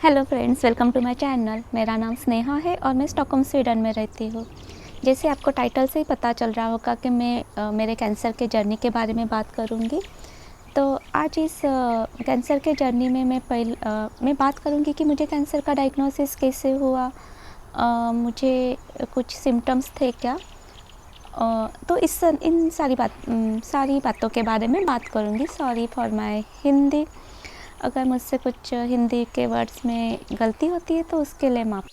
Hello friends, welcome to my channel. मेरा नाम स्नेहा है और मैं स्टॉकहोम स्वीडन में रहती हूँ। जैसे आपको टाइटल से ही पता चल रहा होगा कि मैं मेरे कैंसर के जर्नी के बारे में बात करूँगी। तो आज इस कैंसर के जर्नी में मैं बात करूँगी कि मुझे कैंसर का डायग्नोसिस कैसे हुआ, मुझे कुछ सिम्टम्स थे क्या। तो इन सारी बातों के बारे में बात करूँगी। सॉरी फॉर माय हिंदी, अगर मुझसे कुछ हिंदी के वर्ड्स में गलती होती है तो उसके लिए माफ़।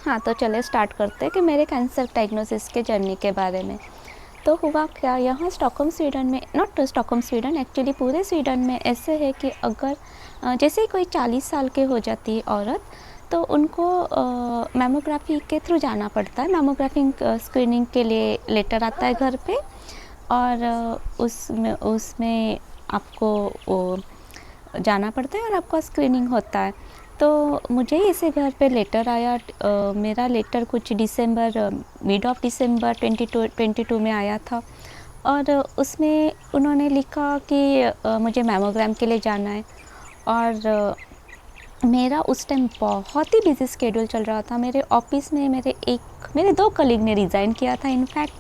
हाँ, तो चले स्टार्ट करते हैं कि मेरे कैंसर डायग्नोसिस के जर्नी के बारे में। तो हुआ क्या, यहाँ स्टॉकहोम स्वीडन में, नॉट स्टॉकहोम स्वीडन, एक्चुअली पूरे स्वीडन में ऐसे है कि अगर जैसे ही कोई 40 साल के हो जाती है औरत, तो उनको मैमोग्राफी के थ्रू जाना पड़ता है। मैमोग्राफी स्क्रीनिंग के लिए लेटर आता है घर पे, और उसमें आपको वो जाना पड़ता है और आपका स्क्रीनिंग होता है। तो मुझे इसे घर पे लेटर आया। मेरा लेटर कुछ मिड ऑफ दिसंबर 2022 में आया था, और उसमें उन्होंने लिखा कि मुझे मैमोग्राम के लिए जाना है। और मेरा उस टाइम बहुत ही बिजी स्केड्यूल चल रहा था। मेरे ऑफिस में मेरे 2 कलीग ने रिज़ाइन किया था इनफैक्ट,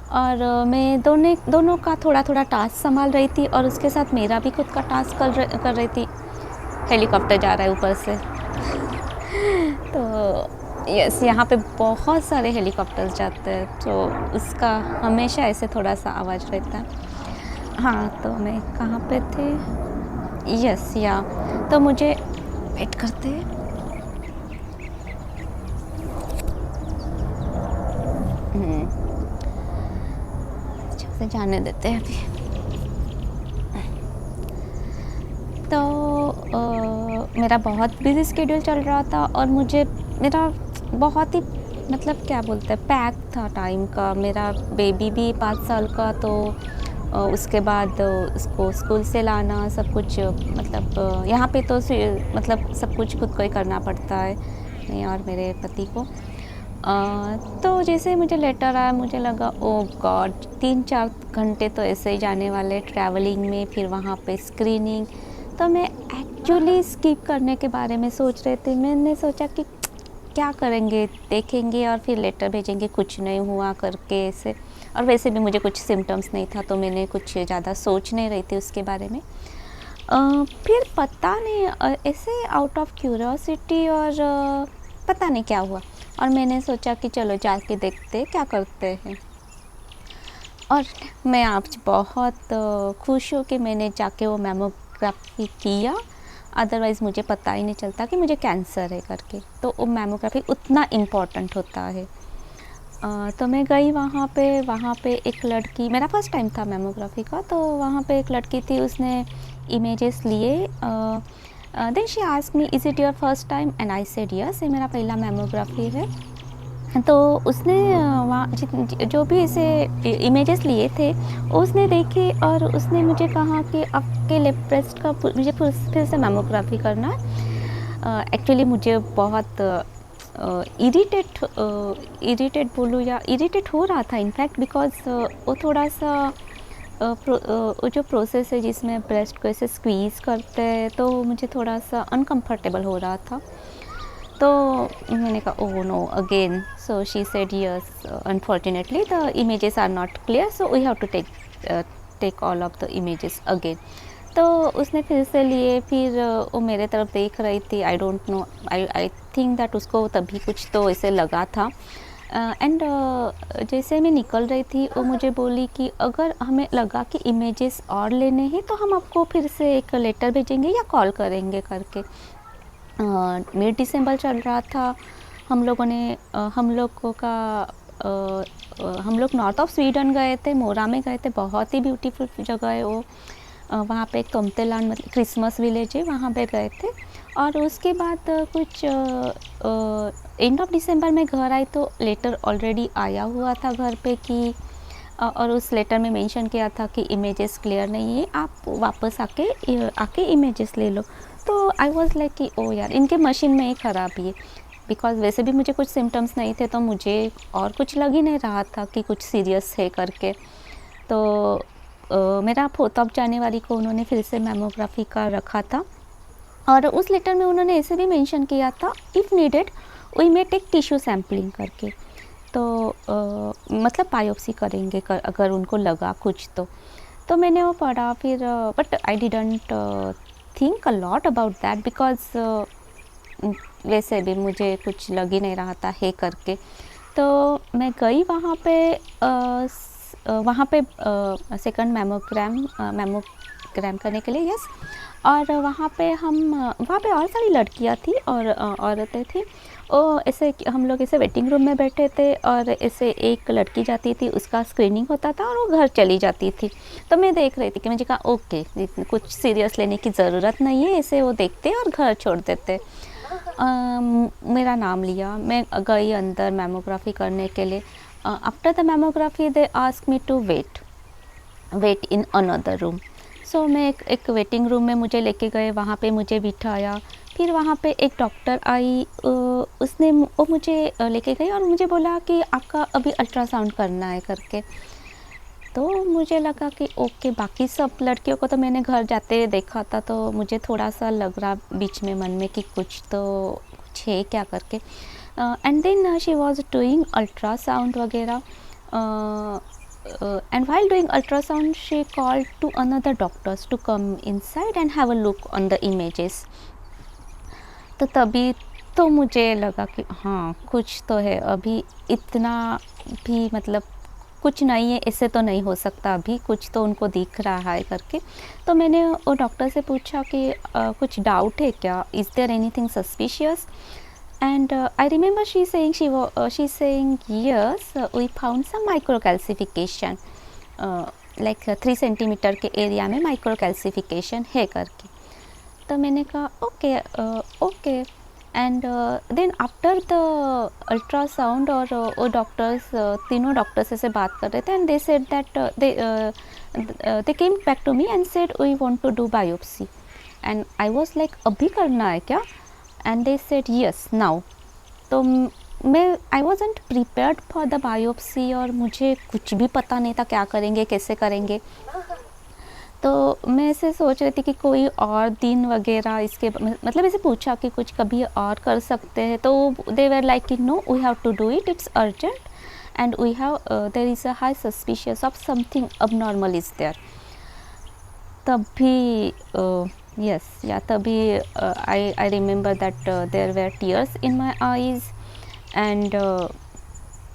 और मैं दोनों का थोड़ा थोड़ा टास्क संभाल रही थी, और उसके साथ मेरा भी खुद का टास्क कर रही थी। हेलीकॉप्टर जा रहा है ऊपर से तो यस, यहाँ पे बहुत सारे हेलीकॉप्टर्स जाते हैं, तो उसका हमेशा ऐसे थोड़ा सा आवाज़ रहता है। हाँ, तो मैं कहाँ पे थे? यस, या तो मुझे वेट करते हैं। अच्छा से जाने देते हैं अभी। तो मेरा बहुत बिजी स्केड्यूल चल रहा था, और मेरा बहुत ही, मतलब क्या बोलते हैं, पैक था टाइम का। मेरा बेबी भी 5 साल का, तो उसके बाद उसको स्कूल से लाना सब कुछ, मतलब यहाँ पे तो मतलब सब कुछ खुद को ही करना पड़ता है, मैं और मेरे पति को। तो जैसे मुझे लेटर आया, मुझे लगा ओ गॉड, 3-4 घंटे तो ऐसे ही जाने वाले ट्रैवलिंग में, फिर वहाँ पे स्क्रीनिंग। तो मैं एक्चुअली स्किप करने के बारे में सोच रही थी। मैंने सोचा कि क्या करेंगे, देखेंगे और फिर लेटर भेजेंगे, कुछ नहीं हुआ करके ऐसे। और वैसे भी मुझे कुछ सिम्टम्स नहीं था, तो मैंने कुछ ज़्यादा सोच नहीं रही थी उसके बारे में। फिर पता नहीं, ऐसे आउट ऑफ क्यूरियोसिटी, और पता नहीं क्या हुआ, और मैंने सोचा कि चलो जाके देखते क्या करते हैं। और मैं आज बहुत खुश हूँ कि मैंने जाके वो मैमोग्राफी किया, अदरवाइज़ मुझे पता ही नहीं चलता कि मुझे कैंसर है करके। तो वो मैमोग्राफी उतना इम्पॉर्टेंट होता है। तो मैं गई वहाँ पे एक लड़की, मेरा फर्स्ट टाइम था मैमोग्राफी का, तो वहाँ पे एक लड़की थी, उसने इमेजेस लिए। Then she asked me, is it your first time? And I said yes, ये मेरा पहला मैमोग्राफी है। तो उसने वहाँ जो भी ऐसे इमेजेस लिए थे उसने देखे, और उसने मुझे कहा कि आपके लेफ्ट ब्रेस्ट का मुझे फिर से मैमोग्राफी करना है। एक्चुअली मुझे बहुत इरिटेट बोलूँ या इरिटेट हो रहा था इनफैक्ट, बिकॉज वो थोड़ा सा वो जो प्रोसेस है जिसमें ब्रेस्ट को ऐसे स्क्वीज़ करते हैं, तो मुझे थोड़ा सा अनकंफर्टेबल हो रहा था। तो मैंने कहा oh no again, so she said yes, unfortunately the images are not clear, so we have to take all of the images again. तो उसने फिर से लिए, फिर वो मेरे तरफ देख रही थी। I don't know, I think that उसको तभी कुछ तो ऐसे लगा था। एंड जैसे मैं निकल रही थी, वो मुझे बोली कि अगर हमें लगा कि इमेजेस और लेने हैं तो हम आपको फिर से एक लेटर भेजेंगे या कॉल करेंगे करके। मिड दिसंबर चल रहा था। हम लोग नॉर्थ ऑफ स्वीडन गए थे, मोरा में गए थे। बहुत ही ब्यूटीफुल जगह है वो। वहाँ पे एक तोमतेलान, मतलब क्रिसमस विलेज है, वहाँ पे गए थे। और उसके बाद कुछ एंड ऑफ दिसंबर में घर आई, तो लेटर ऑलरेडी आया हुआ था घर पे कि और उस लेटर में मेंशन किया था कि इमेजेस क्लियर नहीं है, आप वापस आके इमेजेस ले लो। तो आई वाज लाइक कि ओ यार, इनके मशीन में ही ख़राबी है, बिकॉज़ वैसे भी मुझे कुछ सिम्टम्स नहीं थे, तो मुझे और कुछ लग ही नहीं रहा था कि कुछ सीरियस है करके। तो मेरा 4th ऑफ जनवरी को उन्होंने फिर से मैमोग्राफी का रखा था और उस लेटर में उन्होंने ऐसे भी मेंशन किया था, if needed we may take tissue sampling करके। तो मतलब बायोप्सी करेंगे अगर उनको लगा कुछ तो मैंने वो पढ़ा फिर, but I didn't think a lot about that because वैसे भी मुझे कुछ लग ही नहीं रहा था है करके। तो मैं गई वहाँ पे सेकंड मैमोग्राम करने के लिए, यस। और वहाँ पे और सारी लड़कियाँ थी और औरतें थी। ऐसे हम लोग ऐसे वेटिंग रूम में बैठे थे और ऐसे एक लड़की जाती थी, उसका स्क्रीनिंग होता था और वो घर चली जाती थी। तो मैं देख रही थी कि मुझे कहा ओके, कुछ सीरियस लेने की ज़रूरत नहीं है, ऐसे वो देखते और घर छोड़ देते। मेरा नाम लिया, मैं गई अंदर मैमोग्राफी करने के लिए। After the mammography they ask me to wait in another room. So मैं एक वेटिंग रूम में मुझे लेके गए, वहाँ पे मुझे बिठाया। फिर वहाँ पे एक डॉक्टर आई, उसने वो मुझे लेके गई और मुझे बोला कि आपका अभी अल्ट्रासाउंड करना है करके। तो मुझे लगा कि ओके, बाकी सब लड़कियों को तो मैंने घर जाते देखा था, तो मुझे थोड़ा सा लग रहा बीच में मन में कि कुछ है क्या करके। And then she was doing ultrasound वगैरह, and while doing ultrasound she called to another doctors to come inside and have a look on the images। तो तभी तो मुझे लगा कि हाँ कुछ तो है, अभी इतना भी मतलब कुछ नहीं है, ऐसे तो नहीं हो सकता, अभी कुछ तो उनको दिख रहा है करके। तो मैंने वो डॉक्टर से पूछा कि कुछ डाउट है क्या, is there anything suspicious. And I remember she she's saying yes, we found some microcalcification, like 3 centimetre के एरिया में माइक्रोकैल्सिफिकेशन है करके। तो मैंने कहा okay and then after the ultrasound और वो डॉक्टर्स तीनों डॉक्टर्स से बात कर रहे थे and they said that they came back to me and said we want to do biopsy and I was like अभी करना है क्या, and they said yes now. तो मैं I wasn't prepared for the biopsy और मुझे कुछ भी पता नहीं था क्या करेंगे कैसे करेंगे। तो मैं ऐसे सोच रही थी कि कोई और दिन वगैरह इसके मतलब ऐसे पूछा कि कुछ कभी और कर सकते हैं, तो दे वर लाइक कि no we have to do it, it's urgent and we have there is a high suspicious of something abnormal is there. तभी yes, yeah, तभी I remember that there were tears in my eyes and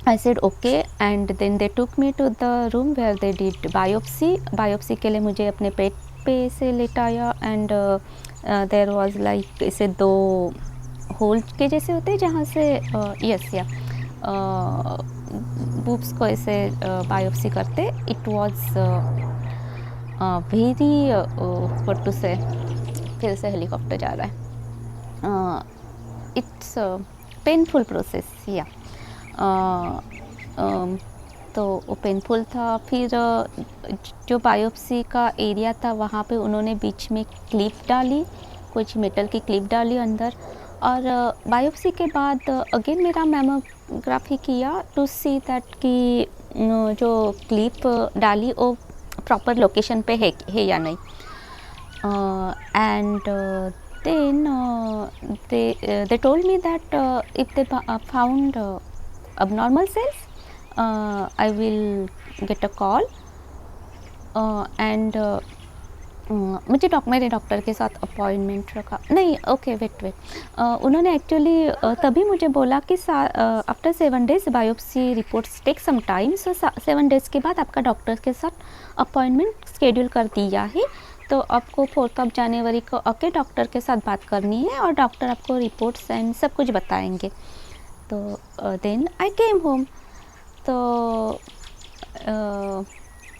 I said okay and then they took me to the room where they did biopsy के लिए मुझे अपने पेट पे से लेटाया and there was like ऐसे 2 whole के जैसे होते हैं जहाँ से yes yeah बूब्स को ऐसे बायोप्सी करते। It was very what to say, फिर से हेलीकॉप्टर जा रहा है, इट्स पेनफुल प्रोसेस या तो वो पेनफुल था। फिर जो बायोप्सी का एरिया था वहाँ पे उन्होंने बीच में क्लिप डाली, कुछ मेटल की क्लिप डाली अंदर और बायोप्सी के बाद अगेन मेरा मैमोग्राफी किया टू सी दैट कि जो क्लिप डाली वो प्रॉपर लोकेशन पे है या नहीं। and then they told me that if they found abnormal cells I will get a call and मुझे मेरे डॉक्टर के साथ अपॉइंटमेंट रखा नहीं, ओके वेट उन्होंने एक्चुअली तभी मुझे बोला कि after 7 days biopsy reports take some time, so 7 days के बाद आपका डॉक्टर के साथ अपॉइंटमेंट शेड्यूल कर दिया है, तो आपको 4th ऑफ जनवरी को आके डॉक्टर के साथ बात करनी है और डॉक्टर आपको रिपोर्ट्स एंड सब कुछ बताएंगे। तो देन आई केम होम। तो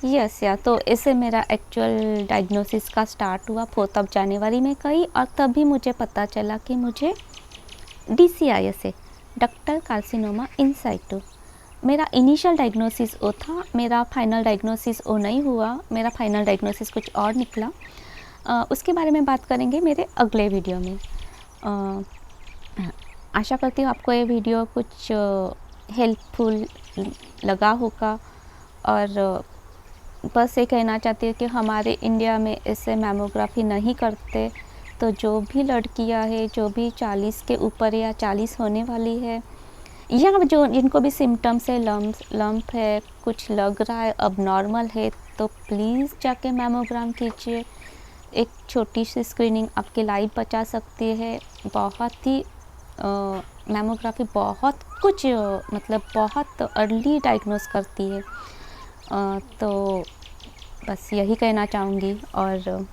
यस या तो ऐसे मेरा एक्चुअल डायग्नोसिस का स्टार्ट हुआ 4th ऑफ जनवरी में कहीं, और तभी मुझे पता चला कि मुझे DCIS है, डक्टल कार्सिनोमा इन साइटू। मेरा इनिशियल डायग्नोसिस वो था, मेरा फाइनल डायग्नोसिस वो नहीं हुआ, मेरा फाइनल डायग्नोसिस कुछ और निकला। उसके बारे में बात करेंगे मेरे अगले वीडियो में। आशा करती हूँ आपको ये वीडियो कुछ हेल्पफुल लगा होगा और बस ये कहना चाहती हूँ कि हमारे इंडिया में ऐसे मैमोग्राफी नहीं करते, तो जो भी लड़कियाँ हैं, जो भी 40 के ऊपर या 40 होने वाली है, या जो जिनको भी सिम्टम्स है, लंप है, कुछ लग रहा है, अब नॉर्मल है, तो प्लीज़ जाके मैमोग्राम कीजिए। एक छोटी सी स्क्रीनिंग आपकी लाइफ बचा सकती है। बहुत ही मैमोग्राफी बहुत कुछ मतलब बहुत अर्ली डायग्नोस करती है। तो बस यही कहना चाहूँगी, और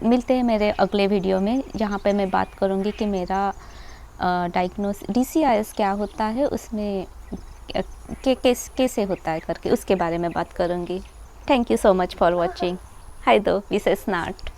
मिलते हैं मेरे अगले वीडियो में, जहाँ पे मैं बात करूँगी कि मेरा डायग्नोस DCIS क्या होता है, उसमें कैसे होता है करके, उसके बारे में बात करूँगी। Thank you so much for watching. हाय दो विशेष नाट।